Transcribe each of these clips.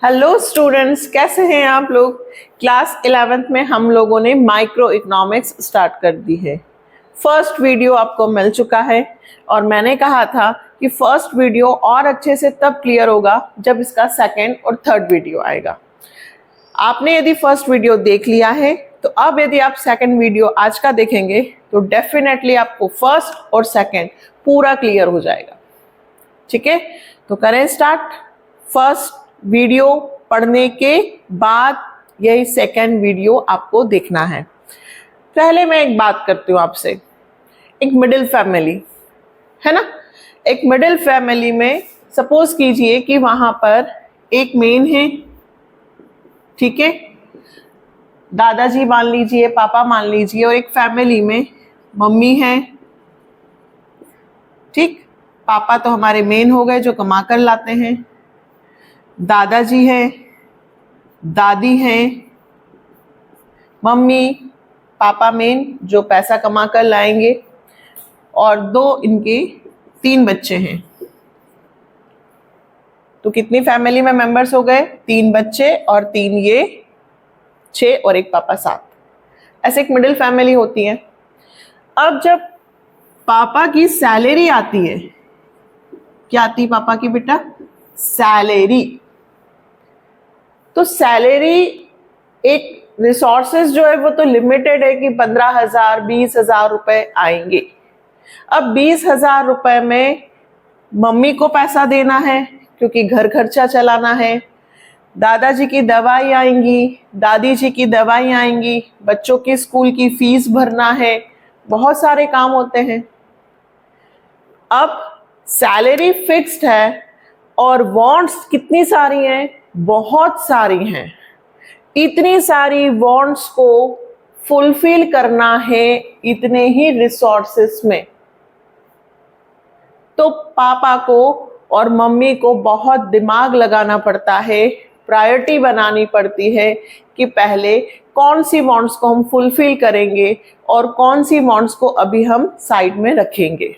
Hello students, कैसे हैं आप लोग। क्लास 11th में हम लोगों ने माइक्रो इकोनॉमिक्स स्टार्ट कर दी है। फर्स्ट वीडियो आपको मिल चुका है और मैंने कहा था कि फर्स्ट वीडियो और अच्छे से तब क्लियर होगा जब इसका सेकंड और थर्ड वीडियो आएगा। आपने यदि फर्स्ट वीडियो देख लिया है तो अब यदि आप सेकंड वीडियो आज का देखेंगे तो डेफिनेटली आपको फर्स्ट और सेकंड पूरा क्लियर हो जाएगा। ठीक है, तो करें स्टार्ट। फर्स्ट वीडियो पढ़ने के बाद यही सेकंड वीडियो आपको देखना है। पहले मैं एक बात करती हूँ आपसे। एक मिडिल फैमिली है ना, एक मिडिल फैमिली में सपोज कीजिए कि वहां पर एक मेन है, ठीक है, दादाजी मान लीजिए, पापा मान लीजिए, और एक फैमिली में मम्मी है। ठीक, पापा तो हमारे मेन हो गए जो कमा कर लाते हैं, दादाजी हैं, दादी हैं, मम्मी पापा मेन जो पैसा कमा कर लाएंगे, और दो इनके 3 बच्चे हैं। तो कितनी फैमिली में मेंबर्स हो गए? 3 बच्चे और 3 ये 6 और एक पापा 7। ऐसे एक मिडिल फैमिली होती है। अब जब पापा की सैलरी आती है, क्या आती है पापा की बेटा? सैलरी। तो सैलरी एक रिसोर्सेज जो है वो तो लिमिटेड है कि 15,000 20,000 रुपए आएंगे। अब 20,000 रुपए में मम्मी को पैसा देना है क्योंकि घर खर्चा चलाना है, दादाजी की दवाई आएंगी, दादी जी की दवाई आएंगी, बच्चों की स्कूल की फीस भरना है, बहुत सारे काम होते हैं। अब सैलरी फिक्स्ड है और वांट्स कितनी सारी हैं? बहुत सारी हैं। इतनी सारी वांट्स को फुलफिल करना है इतने ही रिसोर्सेस में। तो पापा को और मम्मी को बहुत दिमाग लगाना पड़ता है, प्रायोरिटी बनानी पड़ती है कि पहले कौन सी वांट्स को हम फुलफिल करेंगे और कौन सी वांट्स को अभी हम साइड में रखेंगे।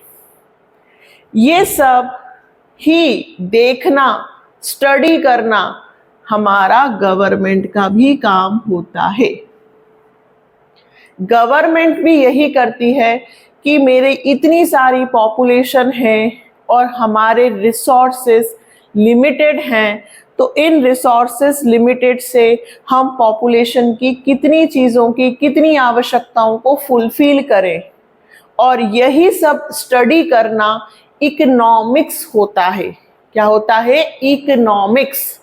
ये सब ही देखना, स्टडी करना हमारा गवर्नमेंट का भी काम होता है। गवर्नमेंट भी यही करती है कि मेरे इतनी सारी पॉपुलेशन है और हमारे रिसोर्सेस लिमिटेड हैं, तो इन रिसोर्सेस लिमिटेड से हम पॉपुलेशन की कितनी चीज़ों की कितनी आवश्यकताओं को फुलफिल करें, और यही सब स्टडी करना इकोनॉमिक्स होता है। क्या होता है? इकोनॉमिक्स।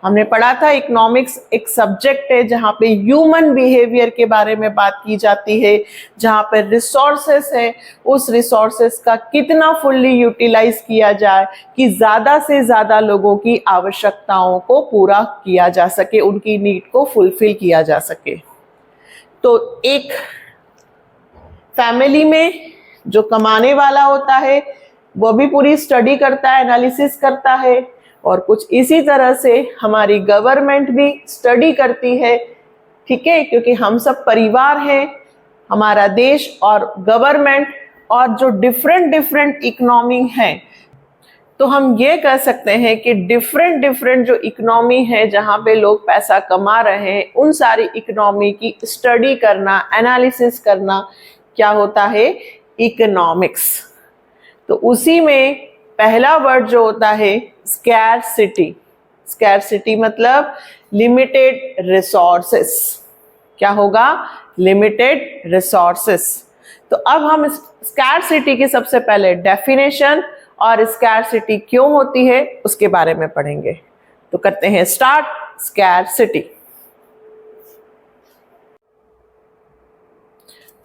हमने पढ़ा था इकोनॉमिक्स एक सब्जेक्ट है जहाँ पे ह्यूमन बिहेवियर के बारे में बात की जाती है, जहाँ पे रिसोर्सेस है, उस रिसोर्सेस का कितना फुल्ली यूटिलाइज किया जाए कि ज़्यादा से ज़्यादा लोगों की आवश्यकताओं को पूरा किया जा सके, उनकी नीड को फुलफिल किया जा सके। तो एक फैमिली में जो कमाने वाला होता है वो भी पूरी स्टडी करता है, एनालिसिस करता है, और कुछ इसी तरह से हमारी गवर्नमेंट भी स्टडी करती है। ठीक है, क्योंकि हम सब परिवार हैं, हमारा देश और गवर्नमेंट, और जो डिफरेंट इकोनॉमी है, तो हम ये कह सकते हैं कि डिफरेंट जो इकोनॉमी है जहाँ पे लोग पैसा कमा रहे हैं, उन सारी इकोनॉमी की स्टडी करना, एनालिसिस करना क्या होता है? इकोनॉमिक्स। तो उसी में पहला वर्ड जो होता है स्कैरसिटी। स्कैरसिटी मतलब लिमिटेड रिसोर्सेस। क्या होगा? Limited resources. तो अब हम स्कैरसिटी की सबसे पहले डेफिनेशन और स्कैरसिटी क्यों होती है उसके बारे में पढ़ेंगे। तो करते हैं स्टार्ट। स्कैरसिटी।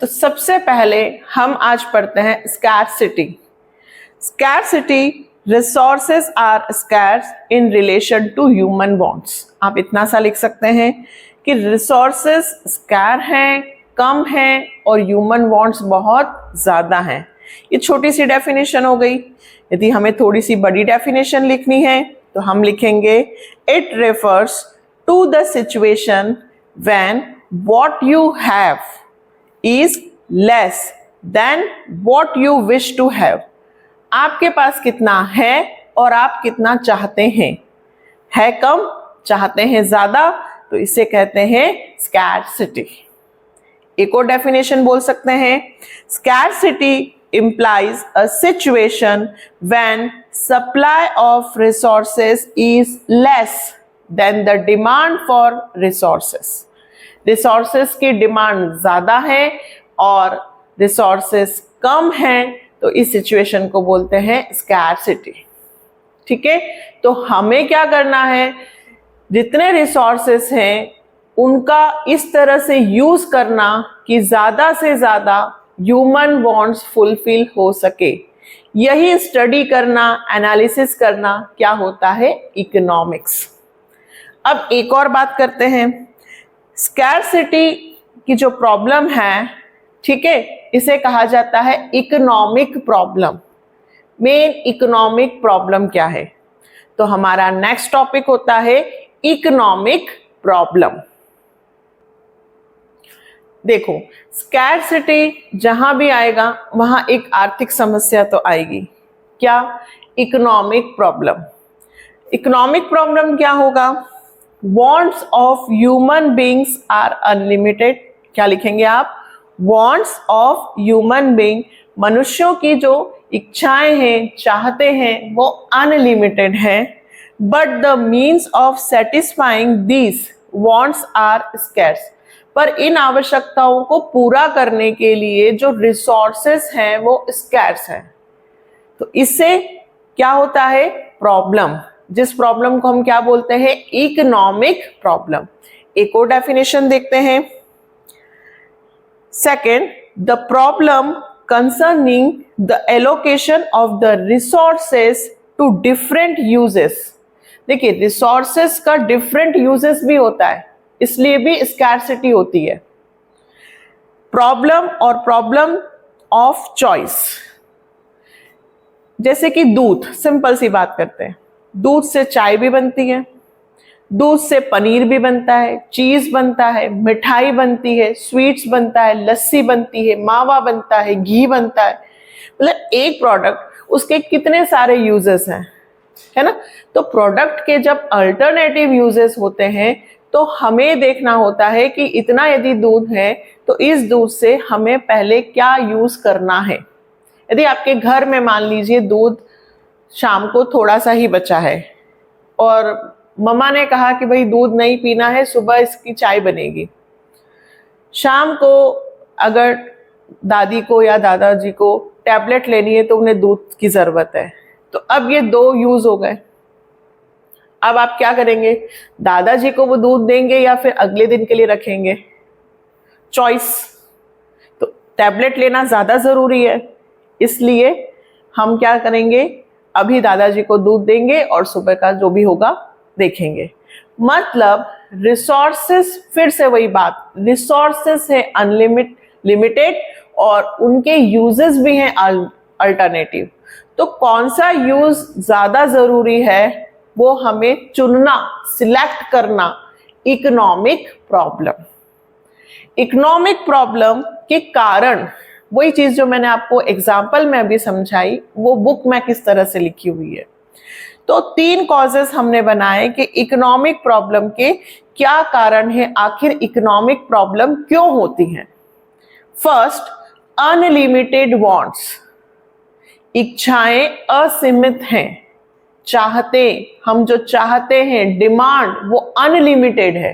तो सबसे पहले हम आज पढ़ते हैं scarcity. Scarcity, resources are scarce in relation to human wants। आप इतना सा लिख सकते हैं कि resources scarce हैं, कम हैं, और human wants बहुत ज़्यादा हैं। ये छोटी सी डेफिनेशन हो गई। यदि हमें थोड़ी सी बड़ी डेफिनेशन लिखनी है तो हम लिखेंगे It refers to the situation when what you have is less than what you wish to have। आपके पास कितना है और आप कितना चाहते हैं। है कम चाहते हैं ज्यादा, तो इसे कहते हैं स्कैर्सिटी। एक और डेफिनेशन बोल सकते हैं, scarcity implies a situation when supply of resources is less than the demand for resources। Resources की डिमांड ज्यादा है और रिसोर्सेस कम है, तो इस सिचुएशन को बोलते हैं स्कैर्सिटी। ठीक है, तो हमें क्या करना है, जितने रिसोर्सेस हैं उनका इस तरह से यूज करना कि ज्यादा से ज्यादा ह्यूमन वांट्स फुलफिल हो सके। यही स्टडी करना, एनालिसिस करना क्या होता है, इकोनॉमिक्स। अब एक और बात करते हैं, स्कैर्सिटी की जो प्रॉब्लम है, ठीक है, इसे कहा जाता है economic problem. Main economic problem क्या है, तो हमारा नेक्स्ट टॉपिक होता है इकोनॉमिक प्रॉब्लम। देखो, स्कैर्सिटी जहां भी आएगा वहां एक आर्थिक समस्या तो आएगी। क्या, इकोनॉमिक प्रॉब्लम। इकोनॉमिक प्रॉब्लम क्या होगा, wants of human beings are unlimited. क्या लिखेंगे आप, वॉन्ट्स ऑफ ह्यूमन बींग, मनुष्यों की जो इच्छाएं हैं, चाहते हैं, वो अनलिमिटेड है, but the means of satisfying these wants are scarce. पर इन आवश्यकताओं को पूरा करने के लिए जो रिसोर्सेस हैं वो स्कैर्स हैं। तो इससे क्या होता है, प्रॉब्लम, जिस प्रॉब्लम को हम क्या बोलते हैं, इकोनॉमिक प्रॉब्लम। एक और डेफिनेशन देखते हैं, second, the problem concerning the allocation of the resources to different uses. देखिए, रिसोर्सेस का डिफरेंट यूजेस भी होता है, इसलिए भी स्कैर्सिटी होती है। प्रॉब्लम और प्रॉब्लम ऑफ चॉइस, जैसे कि दूध, सिंपल सी बात करते हैं, दूध से चाय भी बनती है, दूध से पनीर भी बनता है, चीज बनता है, मिठाई बनती है, स्वीट्स बनता है, लस्सी बनती है, मावा बनता है, घी बनता है। मतलब एक प्रोडक्ट, उसके कितने सारे यूजेस हैं, है ना। तो प्रोडक्ट के जब अल्टरनेटिव यूजेस होते हैं तो हमें देखना होता है कि इतना यदि दूध है तो इस दूध से हमें पहले क्या यूज करना है। यदि आपके घर में मान लीजिए दूध शाम को थोड़ा सा ही बचा है और मम्मा ने कहा कि भाई दूध नहीं पीना है, सुबह इसकी चाय बनेगी। शाम को अगर दादी को या दादाजी को टैबलेट लेनी है तो उन्हें दूध की जरूरत है, तो अब ये दो यूज हो गए। अब आप क्या करेंगे, दादाजी को वो दूध देंगे या फिर अगले दिन के लिए रखेंगे, चॉइस। तो टैबलेट लेना ज्यादा जरूरी है, इसलिए हम क्या करेंगे, अभी दादाजी को दूध देंगे और सुबह का जो भी होगा देखेंगे। मतलब रिसोर्सेस, फिर से वही बात, रिसोर्सेस है लिमिटेड और उनके यूजेस भी हैं अल्टरनेटिव। तो कौन सा यूज ज्यादा जरूरी है वो हमें चुनना, सिलेक्ट करना, इकोनॉमिक प्रॉब्लम। इकोनॉमिक प्रॉब्लम के कारण, वही चीज जो मैंने आपको एग्जाम्पल में अभी समझाई, वो बुक में किस तरह से लिखी हुई है। तो 3 कॉजेस हमने बनाए कि इकोनॉमिक प्रॉब्लम के क्या कारण है, आखिर इकोनॉमिक प्रॉब्लम क्यों होती है। फर्स्ट, अनलिमिटेड वांट्स, इच्छाएं असीमित हैं, चाहते, हम जो चाहते हैं, डिमांड वो अनलिमिटेड है।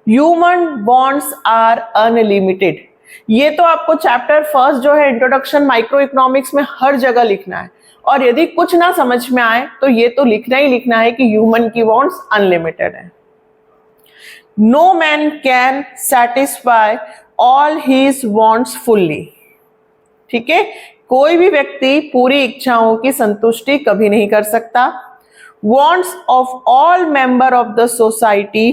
Human wants are unlimited. ये तो आपको चैप्टर फर्स्ट जो है इंट्रोडक्शन माइक्रो इकोनॉमिक्स में हर जगह लिखना है, और यदि कुछ ना समझ में आए तो ये तो लिखना ही लिखना है कि ह्यूमन की वांट्स अनलिमिटेड है। No man can satisfy all his wants fully. ठीक है, कोई भी व्यक्ति पूरी इच्छाओं की संतुष्टि कभी नहीं कर सकता। Wants of all member of the society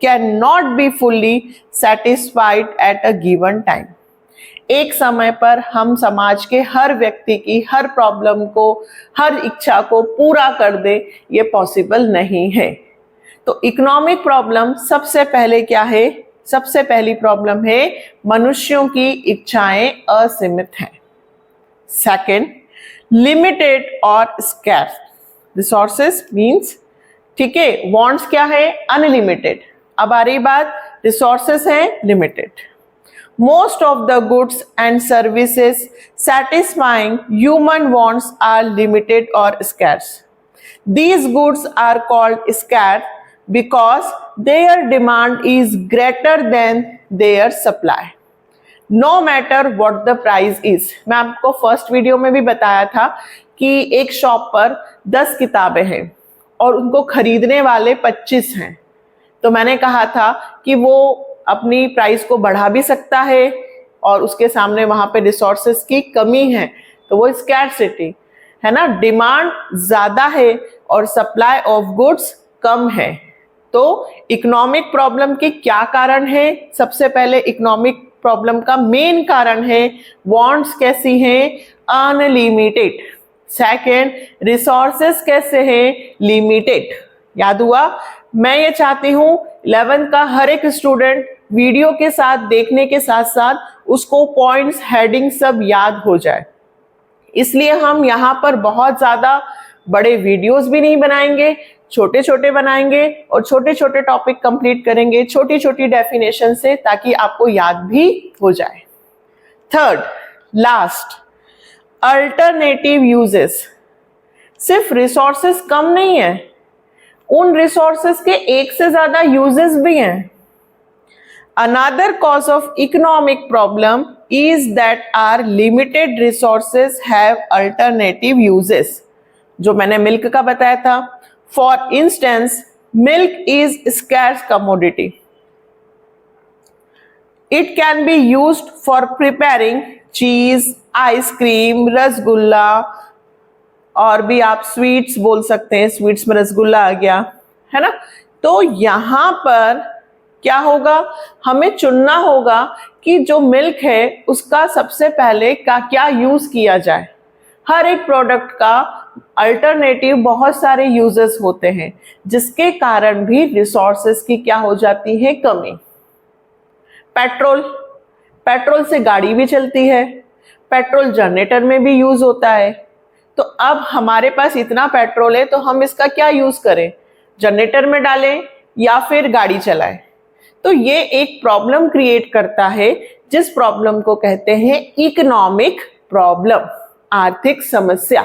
cannot be fully satisfied at a given time। एक समय पर हम समाज के हर व्यक्ति की हर प्रॉब्लम को, हर इच्छा को पूरा कर दे, ये पॉसिबल नहीं है। तो इकोनॉमिक प्रॉब्लम सबसे पहले क्या है, सबसे पहली प्रॉब्लम है मनुष्यों की इच्छाएं असीमित हैं। Second, limited or scarce resources means ठीक है, वांट्स क्या है, अनलिमिटेड। अब आ रही बात, रिसोर्सेस है limited. Most of the goods and services satisfying human wants are limited or scarce. These goods are called scarce because their demand is greater than their supply. No matter what the price is. मैं आपको first video में भी बताया था कि एक shop पर 10 किताबें हैं और उनको खरीदने वाले 25 हैं, तो मैंने कहा था कि वो अपनी प्राइस को बढ़ा भी सकता है और उसके सामने वहां पे रिसोर्सेस की कमी है, तो वो स्कैर्सिटी है ना, डिमांड ज्यादा है और सप्लाई ऑफ गुड्स कम है। तो इकोनॉमिक प्रॉब्लम के क्या कारण है? सबसे पहले इकोनॉमिक प्रॉब्लम का मेन कारण है वांट्स कैसी हैं, अनलिमिटेड। सेकेंड, रिसोर्सेस कैसे हैं, लिमिटेड। याद हुआ? मैं ये चाहती हूं 11th का हर एक स्टूडेंट वीडियो के साथ देखने के साथ साथ उसको पॉइंट्स, हेडिंग सब याद हो जाए, इसलिए हम यहाँ पर बहुत ज्यादा बड़े वीडियोस भी नहीं बनाएंगे, छोटे छोटे बनाएंगे और छोटे छोटे टॉपिक कंप्लीट करेंगे छोटी छोटी डेफिनेशन से, ताकि आपको याद भी हो जाए। Third, last, alternative uses. सिर्फ रिसोर्सेस कम नहीं है, उन रिसोर्सेस के एक से ज्यादा यूजेस भी हैं। Another cause of economic problem is that our limited resources have alternative uses. जो मैंने मिल्क का बताया था, for instance, milk is scarce commodity. It can be used for preparing cheese, ice cream, rasgulla, और भी आप स्वीट्स बोल सकते हैं, स्वीट्स में रसगुल्ला आ गया, है ना। तो यहाँ पर क्या होगा, हमें चुनना होगा कि जो मिल्क है उसका सबसे पहले का क्या यूज किया जाए। हर एक प्रोडक्ट का अल्टरनेटिव बहुत सारे यूजेस होते हैं, जिसके कारण भी रिसोर्सेस की क्या हो जाती है, कमी। पेट्रोल से गाड़ी भी चलती है, पेट्रोल जनरेटर में भी यूज होता है। तो अब हमारे पास इतना पेट्रोल है तो हम इसका क्या यूज करें, जनरेटर में डालें या फिर गाड़ी चलाएं। तो ये एक प्रॉब्लम क्रिएट करता है, जिस प्रॉब्लम को कहते हैं इकोनॉमिक प्रॉब्लम, आर्थिक समस्या।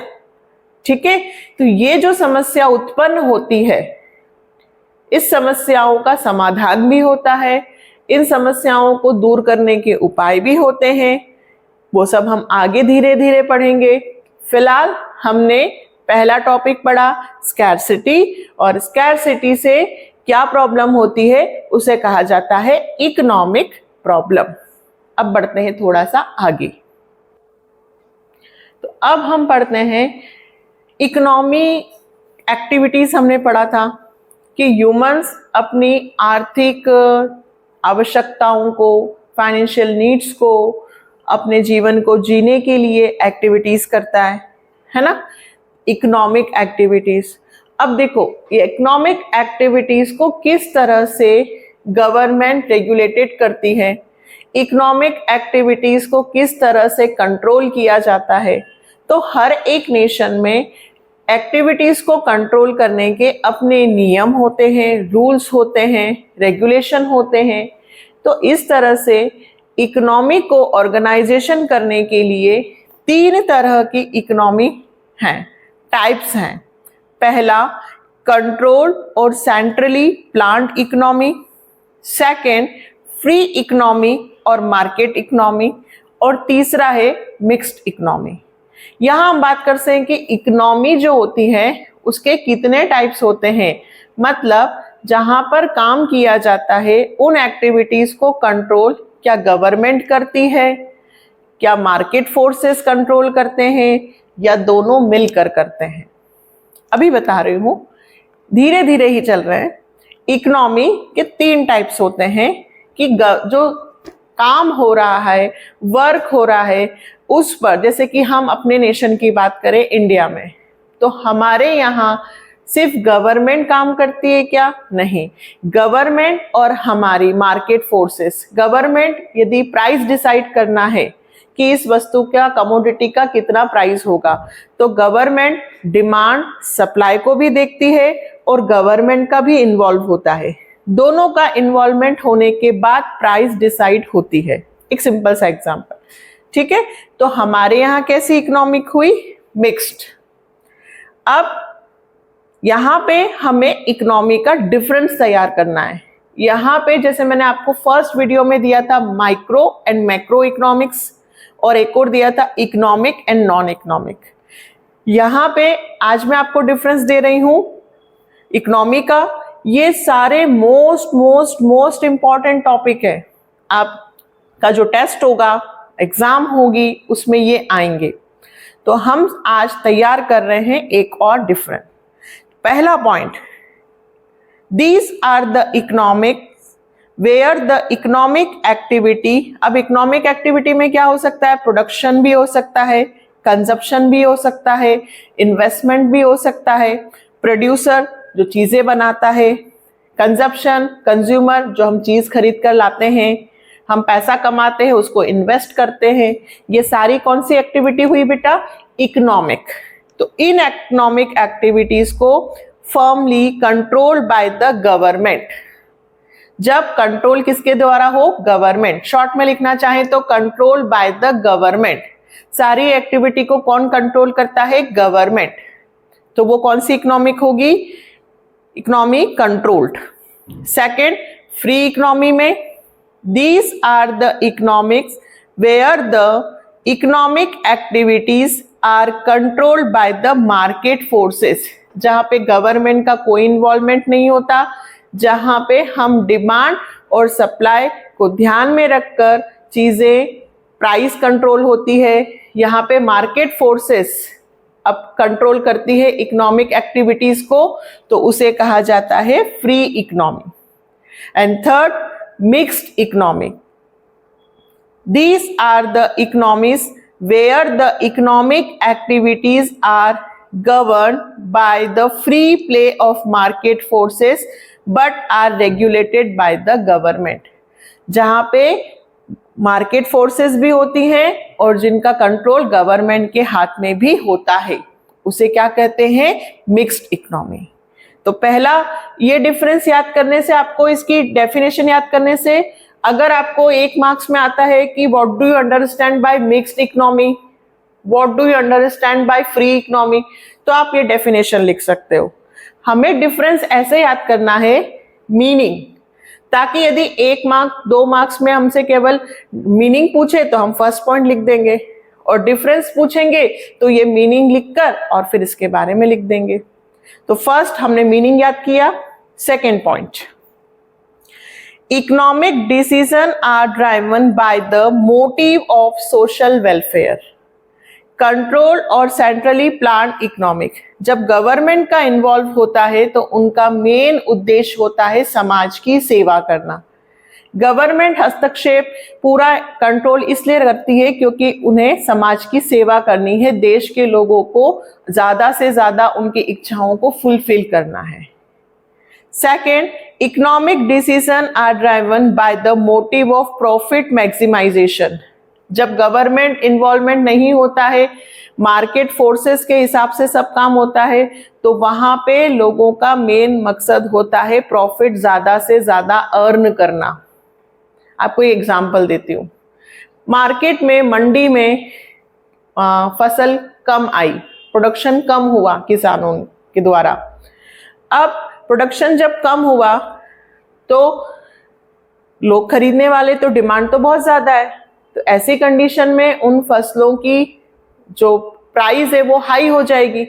ठीक है, तो ये जो समस्या उत्पन्न होती है, इस समस्याओं का समाधान भी होता है, इन समस्याओं को दूर करने के उपाय भी होते हैं, वो सब हम आगे धीरे धीरे पढ़ेंगे। फिलहाल हमने पहला टॉपिक पढ़ा स्कैर्सिटी, और स्कैर्सिटी से क्या प्रॉब्लम होती है उसे कहा जाता है इकोनॉमिक प्रॉब्लम। अब बढ़ते हैं थोड़ा सा आगे। तो अब हम पढ़ते हैं इकोनॉमी एक्टिविटीज। हमने पढ़ा था कि ह्यूमंस अपनी आर्थिक आवश्यकताओं को, फाइनेंशियल नीड्स को, अपने जीवन को जीने के लिए एक्टिविटीज करता है ना, इकोनॉमिक एक्टिविटीज। अब देखो, ये इकोनॉमिक एक्टिविटीज को किस तरह से गवर्नमेंट रेगुलेटेड करती है, इकोनॉमिक एक्टिविटीज को किस तरह से कंट्रोल किया जाता है। तो हर एक नेशन में एक्टिविटीज को कंट्रोल करने के अपने नियम होते हैं, रूल्स होते हैं, रेगुलेशन होते हैं। तो इस तरह से इकोनॉमी को ऑर्गेनाइजेशन करने के लिए 3 तरह की इकोनॉमी हैं, टाइप्स हैं। पहला, कंट्रोल और centrally planned economy. Second, free economy और मार्केट इकोनॉमी। और तीसरा है मिक्स्ड इकोनॉमी। यहाँ हम बात करते हैं कि इकोनॉमी जो होती है उसके कितने टाइप्स होते हैं, मतलब जहाँ पर काम किया जाता है उन एक्टिविटीज को कंट्रोल क्या गवर्नमेंट करती है, क्या मार्केट फोर्सेस कंट्रोल करते हैं, या दोनों मिलकर करते हैं। अभी बता रही हूं, धीरे धीरे ही चल रहे हैं। इकोनॉमी के 3 टाइप्स होते हैं कि जो काम हो रहा है, वर्क हो रहा है उस पर, जैसे कि हम अपने नेशन की बात करें इंडिया में, तो हमारे यहाँ सिर्फ गवर्नमेंट काम करती है क्या? नहीं, गवर्नमेंट और हमारी मार्केट फोर्सेस। गवर्नमेंट यदि प्राइस डिसाइड करना है कि इस वस्तु का, कमोडिटी का कितना प्राइस होगा। तो गवर्नमेंट डिमांड सप्लाई को भी देखती है और गवर्नमेंट का भी इन्वॉल्व होता है। दोनों का इन्वॉल्वमेंट होने के बाद प्राइस डिसाइड होती है। एक सिंपल सा एग्जांपल, ठीक है। तो हमारे यहाँ कैसी इकोनॉमिक हुई? मिक्स्ड। अब यहाँ पे हमें इकोनॉमी का डिफरेंस तैयार करना है। यहाँ पे जैसे मैंने आपको फर्स्ट वीडियो में दिया था माइक्रो एंड मैक्रो इकोनॉमिक्स, और एक और दिया था इकोनॉमिक एंड नॉन इकोनॉमिक। यहाँ पे आज मैं आपको डिफरेंस दे रही हूँ इकोनॉमी का। ये सारे मोस्ट इंपॉर्टेंट टॉपिक है। आपका जो टेस्ट होगा, एग्जाम होगी, उसमें ये आएंगे। तो हम आज तैयार कर रहे हैं एक और डिफरेंस। पहला point, these are the economics where the economic activity. अब इकोनॉमिक एक्टिविटी में क्या हो सकता है? प्रोडक्शन भी हो सकता है, कंजप्शन भी हो सकता है, इन्वेस्टमेंट भी हो सकता है, प्रोड्यूसर जो चीजें बनाता है, कंजप्शन कंज्यूमर जो हम चीज खरीद कर लाते हैं, हम पैसा कमाते हैं, उसको इन्वेस्ट करते हैं। ये सारी कौन सी एक्टिविटी हुई बेटा? इकोनॉमिक। तो इन इकोनॉमिक एक्टिविटीज को firmly controlled by the government. जब कंट्रोल किसके द्वारा हो? गवर्नमेंट। शॉर्ट में लिखना चाहें तो कंट्रोल बाय द गवर्नमेंट। सारी एक्टिविटी को कौन कंट्रोल करता है? गवर्नमेंट। तो वो कौन सी इकोनॉमिक होगी? Economy controlled. Second, free economy में these are the economics where the economic activities are controlled by the market forces। जहां पे गवर्नमेंट का कोई इन्वॉल्वमेंट नहीं होता, जहां पे हम डिमांड और सप्लाई को ध्यान में रखकर चीजें, प्राइस कंट्रोल होती है। यहाँ पे मार्केट फोर्सेस अब कंट्रोल करती है इकोनॉमिक एक्टिविटीज को, तो उसे कहा जाता है free economy. And third, mixed economy. These are the economies where the economic activities are governed by the free play of market forces but are regulated by the government। जहां पे market forces भी होती हैं और जिनका control government के हाथ में भी होता है, उसे क्या कहते हैं? Mixed economy. तो पहला ये डिफरेंस याद करने से, आपको इसकी डेफिनेशन याद करने से, अगर आपको 1 मार्क्स में आता है कि what do you understand by mixed economy, what do you understand by free economy, तो आप ये डेफिनेशन लिख सकते हो। हमें डिफरेंस ऐसे याद करना है, मीनिंग, ताकि यदि 1 मार्क 2 मार्क्स में हमसे केवल मीनिंग पूछे तो हम फर्स्ट पॉइंट लिख देंगे, और डिफरेंस पूछेंगे तो ये मीनिंग लिखकर और फिर इसके बारे में लिख देंगे। तो फर्स्ट हमने मीनिंग याद किया। Second point, economic decision are driven by the motive of social welfare, control और सेंट्रली प्लान इकोनॉमिक। जब गवर्नमेंट का इन्वॉल्व होता है तो उनका मेन उद्देश्य होता है समाज की सेवा करना। गवर्नमेंट हस्तक्षेप, पूरा कंट्रोल इसलिए करती है क्योंकि उन्हें समाज की सेवा करनी है, देश के लोगों को ज्यादा से ज्यादा उनकी इच्छाओं को फुलफिल करना है। Second, economic decision are driven by the motive of profit maximisation. जब गवर्नमेंट इन्वॉल्वमेंट नहीं होता है, मार्केट फोर्सेस के हिसाब से सब काम होता है, तो वहां पे लोगों का मेन मकसद होता है प्रॉफिट ज्यादा से ज्यादा अर्न करना। आपको एक एग्जांपल देती हूँ। मार्केट में, मंडी में फसल कम आई, प्रोडक्शन कम हुआ किसानों के द्वारा। अब प्रोडक्शन जब कम हुआ तो लोग खरीदने वाले, तो डिमांड तो बहुत ज्यादा है, तो ऐसी कंडीशन में उन फसलों की जो प्राइस है वो हाई हो जाएगी।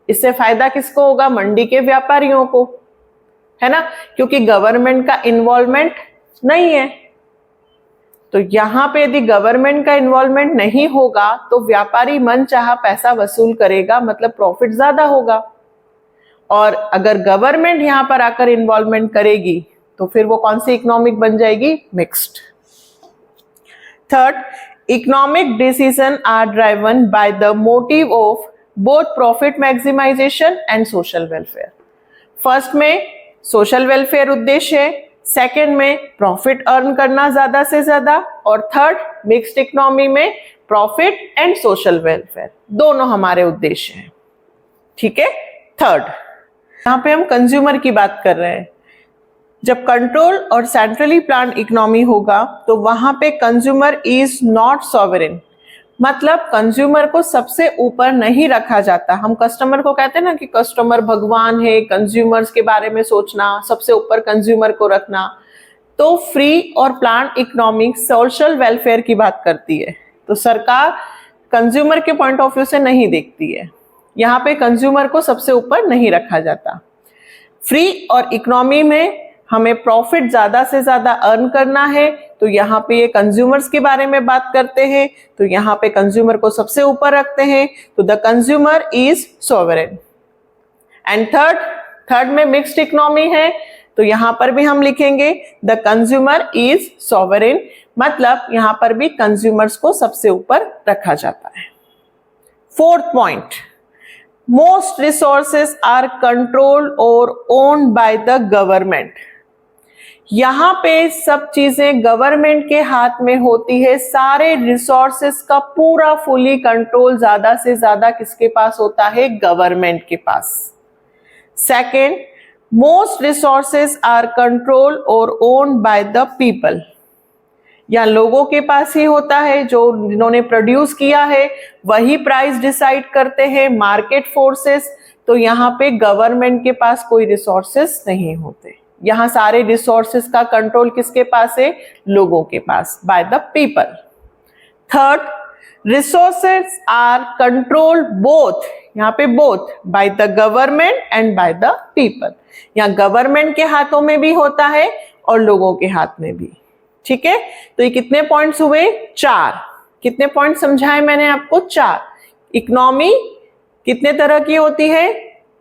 इससे फायदा किसको होगा? मंडी के व्यापारियों को, है ना, क्योंकि गवर्नमेंट का इन्वॉल्वमेंट नहीं है। तो यहाँ पे यदि गवर्नमेंट का इन्वॉल्वमेंट नहीं होगा तो व्यापारी मनचाहा पैसा वसूल करेगा, मतलब प्रॉफिट ज्यादा होगा। और अगर गवर्नमेंट यहाँ पर आकर इन्वॉल्वमेंट करेगी तो फिर वो कौन सी इकोनॉमिक बन जाएगी? Mixed. Third, economic decision are driven by the motive of both profit maximisation and social welfare. First में सोशल वेलफेयर उद्देश्य है, सेकेंड में प्रॉफिट अर्न करना ज्यादा से ज्यादा, और थर्ड मिक्स्ड इकोनॉमी में प्रॉफिट एंड सोशल वेलफेयर, दोनों हमारे उद्देश्य हैं। ठीक है। थर्ड, यहाँ पे हम कंज्यूमर की बात कर रहे हैं। जब कंट्रोल और सेंट्रली प्लान्ड इकोनॉमी होगा तो वहां पे कंज्यूमर इज नॉट सॉवरेन, मतलब कंज्यूमर को सबसे ऊपर नहीं रखा जाता। हम कस्टमर को कहते हैं ना कि कस्टमर भगवान है, कंज्यूमर्स के बारे में सोचना, सबसे ऊपर कंज्यूमर को रखना। तो फ्री और प्लान्ड इकोनॉमी सोशल वेलफेयर की बात करती है, तो सरकार कंज्यूमर के पॉइंट ऑफ व्यू से नहीं देखती है, यहाँ पे कंज्यूमर को सबसे ऊपर नहीं रखा जाता। फ्री और इकोनॉमी में हमें प्रॉफिट ज्यादा से ज्यादा अर्न करना है, तो यहाँ पे ये कंज्यूमर्स के बारे में बात करते हैं, तो यहाँ पे कंज्यूमर को सबसे ऊपर रखते हैं, तो the consumer is sovereign. And third में मिक्स्ड इकोनॉमी है, तो यहाँ पर भी हम लिखेंगे द कंज्यूमर इज सॉवरेन, मतलब यहाँ पर भी कंज्यूमर्स को सबसे ऊपर रखा जाता है। Fourth point, most resources are controlled और ओन्ड बाय द गवर्नमेंट। यहाँ पे सब चीजें गवर्नमेंट के हाथ में होती है, सारे रिसोर्सेस का पूरा फुली कंट्रोल ज्यादा से ज्यादा किसके पास होता है? गवर्नमेंट के पास। Second, most resources are controlled और ओन्ड बाय द पीपल, या लोगों के पास ही होता है, जो जिन्होंने प्रोड्यूस किया है वही प्राइस डिसाइड करते हैं, मार्केट फोर्सेस। तो यहाँ पे गवर्नमेंट के पास कोई रिसोर्सेस नहीं होते, यहाँ सारे रिसोर्सेस का कंट्रोल किसके पास है? लोगों के पास, by the people. Third, resources are controlled both, यहाँ पे both by the government and by the people, यहाँ गवर्नमेंट के हाथों में भी होता है और लोगों के हाथ में भी। ठीक है, तो ये कितने पॉइंट्स हुए? 4। कितने पॉइंट समझाए मैंने आपको? 4। इकोनॉमी कितने तरह की होती है?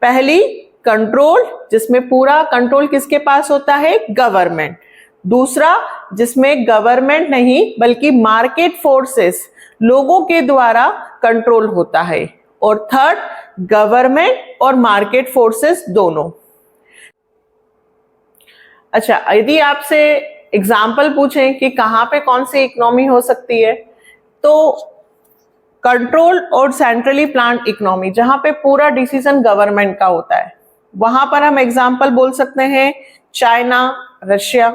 पहली कंट्रोल, जिसमें पूरा कंट्रोल किसके पास होता है? गवर्नमेंट। दूसरा, जिसमें गवर्नमेंट नहीं बल्कि मार्केट फोर्सेस, लोगों के द्वारा कंट्रोल होता है। और थर्ड, गवर्नमेंट और मार्केट फोर्सेस दोनों। अच्छा, यदि आपसे एग्जाम्पल पूछें कि कहाँ पे कौन सी इकोनॉमी हो सकती है, तो कंट्रोल और सेंट्रली प्लान्ड इकोनॉमी, जहां पे पूरा डिसीजन गवर्नमेंट का होता है, वहां पर हम एग्जाम्पल बोल सकते हैं चाइना, रशिया।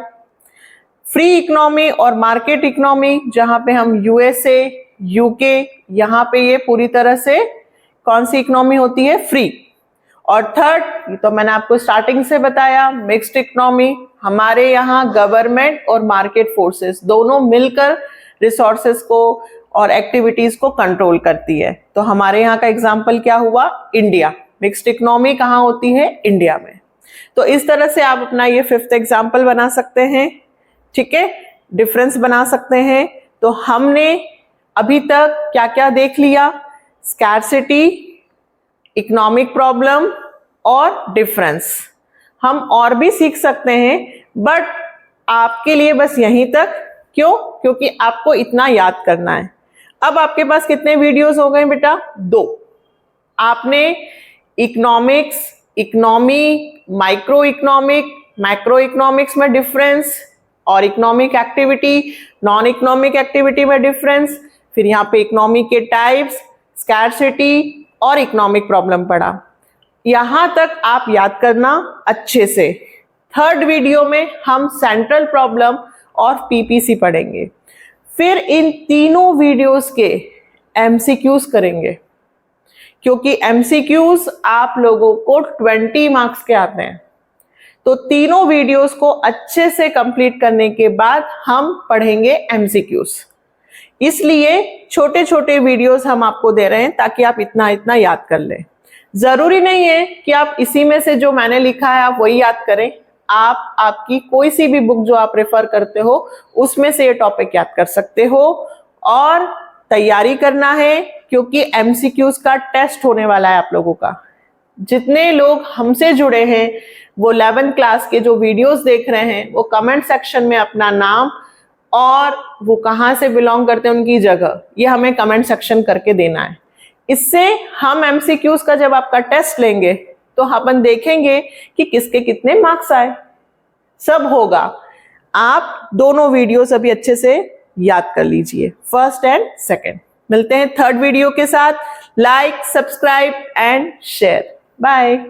फ्री इकोनॉमी और मार्केट इकोनॉमी, जहां पे हम यूएसए, यूके, यहाँ पे ये पूरी तरह से कौन सी इकोनॉमी होती है? फ्री। और थर्ड, तो मैंने आपको स्टार्टिंग से बताया, मिक्स्ड इकोनॉमी, हमारे यहाँ गवर्नमेंट और मार्केट फोर्सेस दोनों मिलकर रिसोर्सेस को और एक्टिविटीज को कंट्रोल करती है। तो हमारे यहाँ का एग्जाम्पल क्या हुआ? इंडिया। मिक्स्ड इकोनॉमी कहाँ होती है? इंडिया में। तो इस तरह से आप अपना ये 5th एग्जाम्पल बना सकते हैं। ठीक है, डिफरेंस बना सकते हैं। तो हमने अभी तक क्या क्या देख लिया? स्कैर्सिटी, इकोनॉमिक प्रॉब्लम और डिफरेंस। हम और भी सीख सकते हैं, बट आपके लिए बस यहीं तक। क्यों? क्योंकि आपको इतना याद करना है। अब आपके पास कितने वीडियोस हो गए बेटा? 2। आपने economics, economy, micro economic, macro economics में डिफरेंस, और economic activity, non economic activity में डिफरेंस, फिर यहाँ पे इकोनॉमी के टाइप्स, स्कैर्सिटी और इकोनॉमिक प्रॉब्लम पढ़ा। यहां तक आप याद करना अच्छे से। थर्ड वीडियो में हम सेंट्रल प्रॉब्लम और पीपीसी पढ़ेंगे। फिर इन तीनों वीडियोस के एमसीक्यूज करेंगे, क्योंकि एमसीक्यूज आप लोगों को 20 मार्क्स के आते हैं। तो तीनों वीडियोस को अच्छे से कंप्लीट करने के बाद हम पढ़ेंगे एमसीक्यूज। इसलिए छोटे छोटे वीडियोस हम आपको दे रहे हैं ताकि आप इतना इतना याद कर लें। जरूरी नहीं है कि आप इसी में से जो मैंने लिखा है आप वही याद करें। आप आपकी कोई सी भी बुक जो आप रेफर करते हो उसमें से ये टॉपिक याद कर सकते हो, और तैयारी करना है क्योंकि एमसीक्यूज का टेस्ट होने वाला है आप लोगों का। जितने लोग हमसे जुड़े हैं वो 11th क्लास के जो वीडियोस देख रहे हैं वो कमेंट सेक्शन में अपना नाम और वो कहाँ से बिलोंग करते हैं उनकी जगह, ये हमें कमेंट सेक्शन करके देना है। इससे हम एमसीक्यूज का जब आपका टेस्ट लेंगे तो अपन देखेंगे कि किसके कितने मार्क्स आए। सब होगा। आप दोनों वीडियोस अभी अच्छे से याद कर लीजिए, फर्स्ट एंड सेकंड। मिलते हैं थर्ड वीडियो के साथ। Like, subscribe and share. Bye.